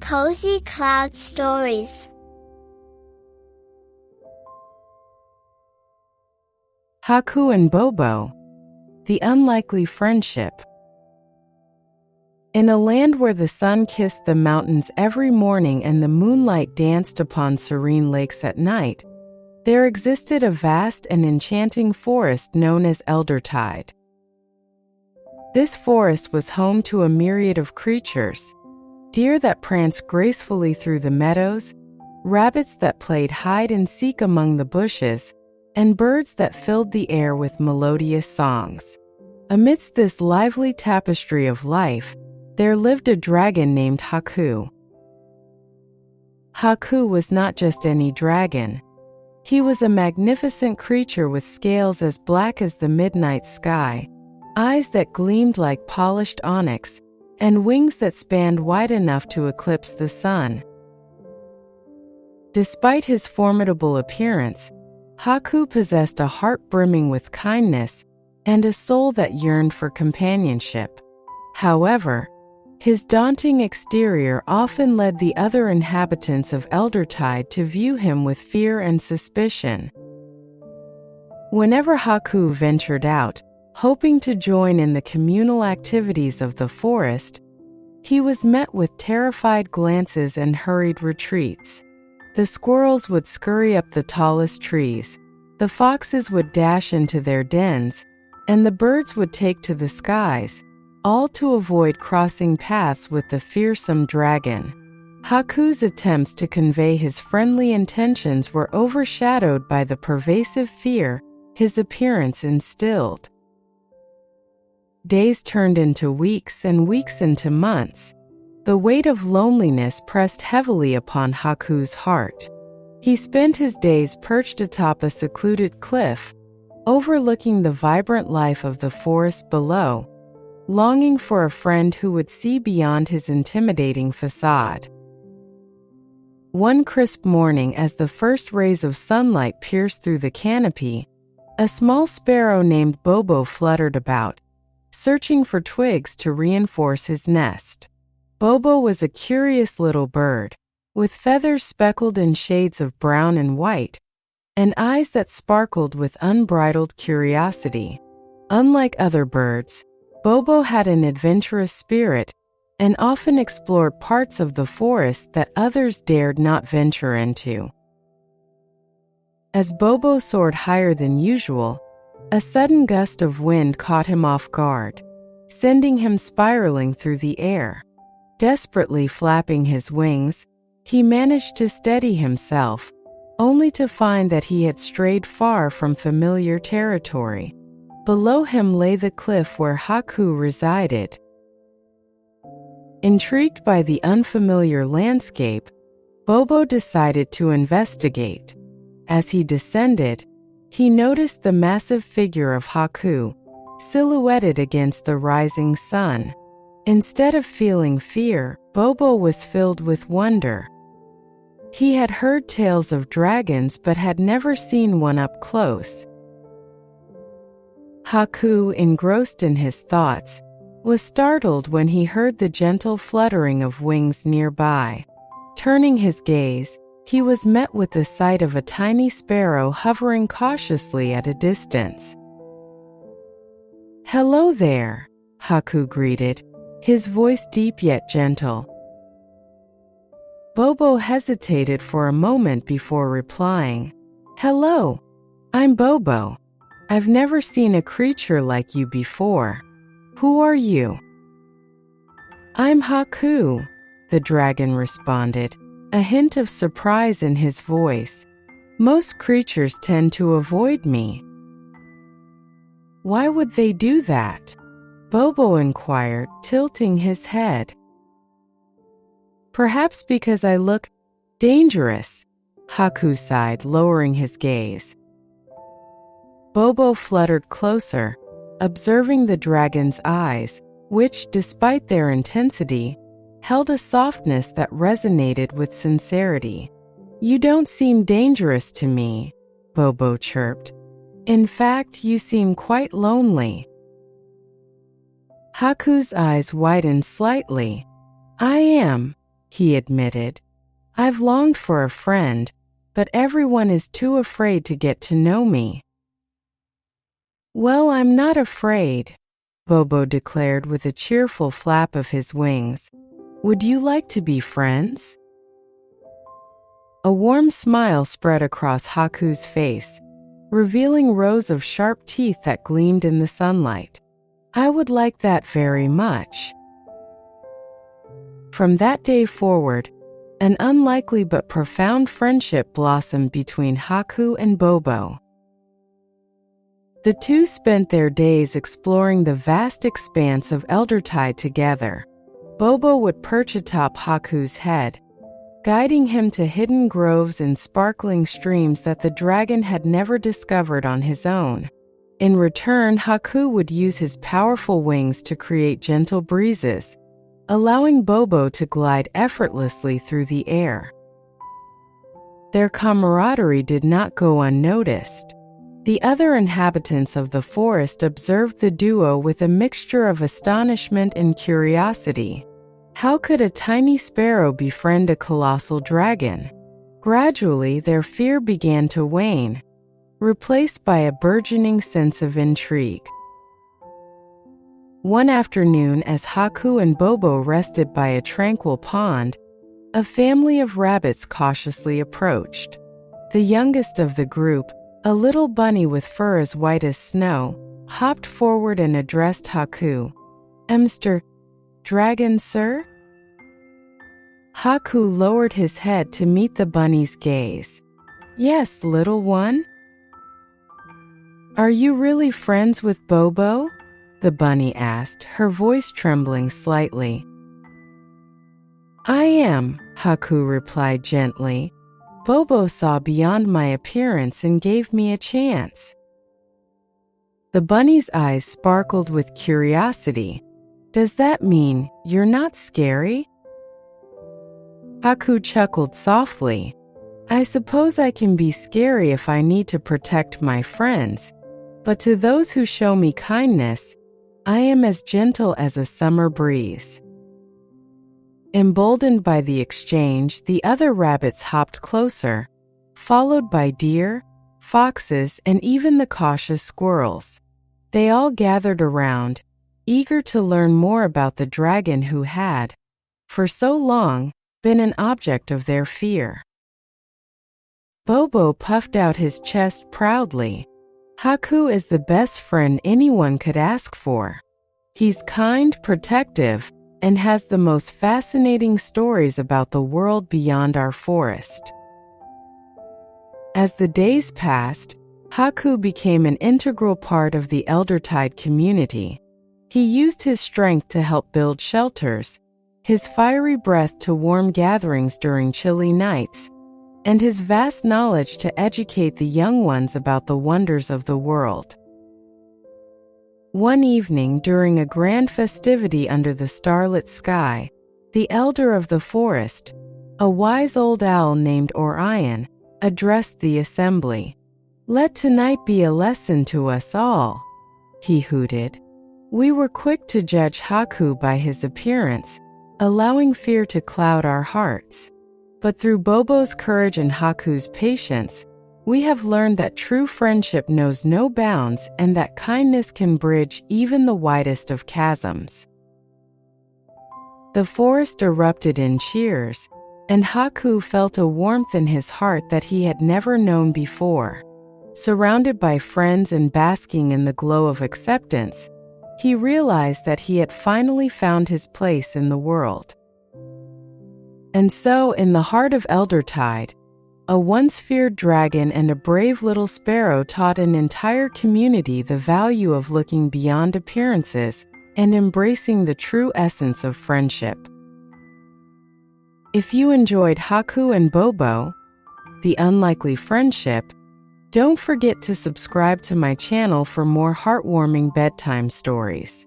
Cozy Cloud Stories. Haku and Bobo, the unlikely friendship. In a land where the sun kissed the mountains every morning and the moonlight danced upon serene lakes at night, there existed a vast and enchanting forest known as Eldertide. This forest was home to a myriad of creatures: deer that pranced gracefully through the meadows, rabbits that played hide and seek among the bushes, and birds that filled the air with melodious songs. Amidst this lively tapestry of life, there lived a dragon named Haku. Haku was not just any dragon. He was a magnificent creature with scales as black as the midnight sky, eyes that gleamed like polished onyx, and wings that spanned wide enough to eclipse the sun. Despite his formidable appearance, Haku possessed a heart brimming with kindness and a soul that yearned for companionship. However, his daunting exterior often led the other inhabitants of Eldertide to view him with fear and suspicion. Whenever Haku ventured out, hoping to join in the communal activities of the forest, he was met with terrified glances and hurried retreats. The squirrels would scurry up the tallest trees, the foxes would dash into their dens, and the birds would take to the skies, all to avoid crossing paths with the fearsome dragon. Haku's attempts to convey his friendly intentions were overshadowed by the pervasive fear his appearance instilled. Days turned into weeks and weeks into months. The weight of loneliness pressed heavily upon Haku's heart. He spent his days perched atop a secluded cliff, overlooking the vibrant life of the forest below, longing for a friend who would see beyond his intimidating facade. One crisp morning, as the first rays of sunlight pierced through the canopy, a small sparrow named Bobo fluttered about, searching for twigs to reinforce his nest. Bobo was a curious little bird, with feathers speckled in shades of brown and white, and eyes that sparkled with unbridled curiosity. Unlike other birds, Bobo had an adventurous spirit and often explored parts of the forest that others dared not venture into. As Bobo soared higher than usual, a sudden gust of wind caught him off guard, sending him spiraling through the air. Desperately flapping his wings, he managed to steady himself, only to find that he had strayed far from familiar territory. Below him lay the cliff where Haku resided. Intrigued by the unfamiliar landscape, Bobo decided to investigate. As he descended, he noticed the massive figure of Haku, silhouetted against the rising sun. Instead of feeling fear, Bobo was filled with wonder. He had heard tales of dragons but had never seen one up close. Haku, engrossed in his thoughts, was startled when he heard the gentle fluttering of wings nearby. Turning his gaze, he was met with the sight of a tiny sparrow hovering cautiously at a distance. "Hello there," Haku greeted, his voice deep yet gentle. Bobo hesitated for a moment before replying. "Hello, I'm Bobo. I've never seen a creature like you before. Who are you?" "I'm Haku," the dragon responded, a hint of surprise in his voice. "Most creatures tend to avoid me." "Why would they do that?" Bobo inquired, tilting his head. "Perhaps because I look dangerous," Haku sighed, lowering his gaze. Bobo fluttered closer, observing the dragon's eyes, which, despite their intensity, held a softness that resonated with sincerity. "You don't seem dangerous to me," Bobo chirped. "In fact, you seem quite lonely." Haku's eyes widened slightly. "I am," he admitted. "I've longed for a friend, but everyone is too afraid to get to know me." "Well, I'm not afraid," Bobo declared with a cheerful flap of his wings. "Would you like to be friends?" A warm smile spread across Haku's face, revealing rows of sharp teeth that gleamed in the sunlight. "I would like that very much." From that day forward, an unlikely but profound friendship blossomed between Haku and Bobo. The two spent their days exploring the vast expanse of Eldertide together. Bobo would perch atop Haku's head, guiding him to hidden groves and sparkling streams that the dragon had never discovered on his own. In return, Haku would use his powerful wings to create gentle breezes, allowing Bobo to glide effortlessly through the air. Their camaraderie did not go unnoticed. The other inhabitants of the forest observed the duo with a mixture of astonishment and curiosity. How could a tiny sparrow befriend a colossal dragon? Gradually, their fear began to wane, replaced by a burgeoning sense of intrigue. One afternoon, as Haku and Bobo rested by a tranquil pond, a family of rabbits cautiously approached. The youngest of the group, a little bunny with fur as white as snow, hopped forward and addressed Haku. "Mr. Dragon, sir?" Haku lowered his head to meet the bunny's gaze. "Yes, little one." "Are you really friends with Bobo?" the bunny asked, her voice trembling slightly. "I am," Haku replied gently. "Bobo saw beyond my appearance and gave me a chance." The bunny's eyes sparkled with curiosity. "Does that mean you're not scary?" Haku chuckled softly. "I suppose I can be scary if I need to protect my friends, but to those who show me kindness, I am as gentle as a summer breeze." Emboldened by the exchange, the other rabbits hopped closer, followed by deer, foxes, and even the cautious squirrels. They all gathered around, eager to learn more about the dragon who had, for so long, been an object of their fear. Bobo puffed out his chest proudly. "Haku is the best friend anyone could ask for. He's kind, protective, and has the most fascinating stories about the world beyond our forest." As the days passed, Haku became an integral part of the Eldertide community. He used his strength to help build shelters, his fiery breath to warm gatherings during chilly nights, and his vast knowledge to educate the young ones about the wonders of the world. One evening, during a grand festivity under the starlit sky, the elder of the forest, a wise old owl named Orion, addressed the assembly. "Let tonight be a lesson to us all," he hooted. "We were quick to judge Haku by his appearance, allowing fear to cloud our hearts. But through Bobo's courage and Haku's patience, we have learned that true friendship knows no bounds and that kindness can bridge even the widest of chasms." The forest erupted in cheers, and Haku felt a warmth in his heart that he had never known before. Surrounded by friends and basking in the glow of acceptance, he realized that he had finally found his place in the world. And so, in the heart of Eldertide, a once feared dragon and a brave little sparrow taught an entire community the value of looking beyond appearances and embracing the true essence of friendship. If you enjoyed Haku and Bobo, The Unlikely Friendship, don't forget to subscribe to my channel for more heartwarming bedtime stories.